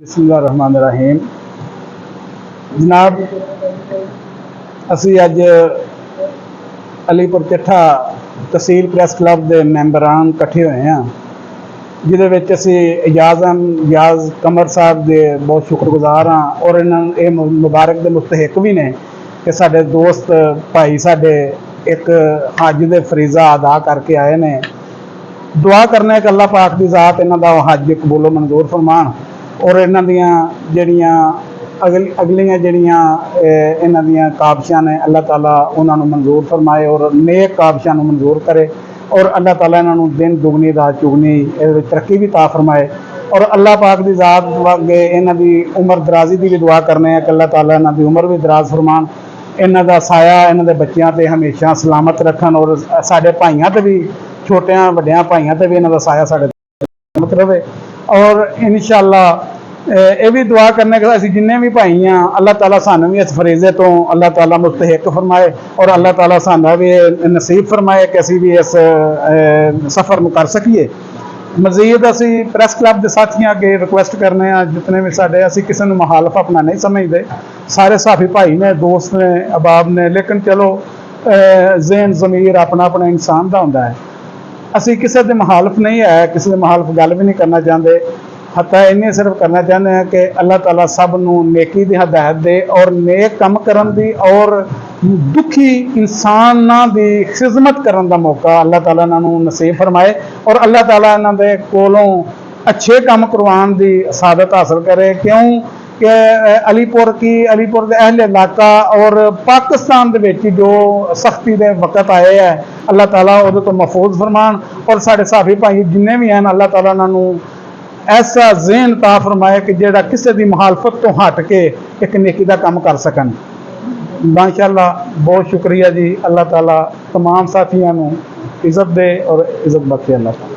बिस्मिल्लाहिर्रहमानिर्रहीम। जनाब, असी अज अलीपुर चिट्ठा तहसील प्रैस क्लब के मैंबरान इकट्ठे हुए हैं, जिहदे विच असी इजाज़ कमर साहब के बहुत शुक्रगुजार हाँ और इन्होंने मुबारक के मुस्तहिक भी ने कि साडे दोस्त भाई साडे एक हज के फरीज़ा अदा करके आए ने। दुआ करने कि अल्लाह पाक की ज़ात इन्हां दा हज कबूलो मंजूर फरमान और इन्हां दियां जिहड़ियां अगलियां जिहड़ियां इन्हां दियां काबशां ने अल्लाह ताला उन्हां नूं मंजूर फरमाए और नेक काबशां नूं मंजूर करे और अल्लाह ताला इन्हां नूं दिन दुगनी रात चुगनी तरक्की भी ता फरमाए। और अल्लाह पाक की ज़ात अगे इन्हां दी उम्र दराजी की भी दुआ करने हैं कि अल्लाह ताला इन्हां दी उम्र भी दराज फरमान, इन्हां दा साया इन्हां दे बच्चियां ते हमेशा सलामत रखन और साडे भाइयां ते भी छोटियां वड्डियां भाइयां ते भी इन्हां दा साया साडे सलामत रहे। और इंशाअल्लाह ये भी दुआ करने के असीं जिन्ने भी भाई हैं अल्लाह ताला सानू भी इस फरीजे तो अल्लाह ताला मुस्तहिक फरमाए और अल्लाह ताला सानू भी नसीब फरमाए कि असीं भी इस सफ़र में कर सकीए। मजीद असी प्रैस क्लब के साथियों अगे रिक्वेस्ट करने जितने भी साडे असीं किसी नूं मुखालफ अपना नहीं समझते, सारे साफी भाई ने दोस्त ने अहबाब ने, लेकिन चलो ज़हन ज़मीर अपना अपना इंसान का हुंदा है। असी किसी के मुखालफ नहीं है, किसी के मुखालफ गल भी नहीं करना चाहते, हत्ता इन्नी सिर्फ करना चाहते हैं कि अल्लाह ताला सब नूं नेकी दी हदायत दे और नेक कम करन दी और दुखी इंसानां दी खिदमत करन दा मौका अल्लाह ताला इन्हां नूं नसीब फरमाए और अल्लाह ताला इन्हां दे कोलों अच्छे काम करवाने दी सादत हासिल करे। क्यों कि अलीपुर के अहले इलाका और पाकिस्तान दे विच जो सख्ती दे वक्त आए है अल्लाह ताला उहदे तो महफूज फरमान और साडे साफी भाई जिन्ने भी हैं अल्लाह ताला इन्हां नूं ऐसा ज़हन ता फरमाए कि जिहड़ा किसी की मुखालफत तो हट के एक नेकी का काम कर सकन। माशाअल्लाह, बहुत शुक्रिया जी। अल्लाह ताला तमाम साथियों नूं इज़्ज़त दे और इज़्ज़त बख्शे। अल्लाह।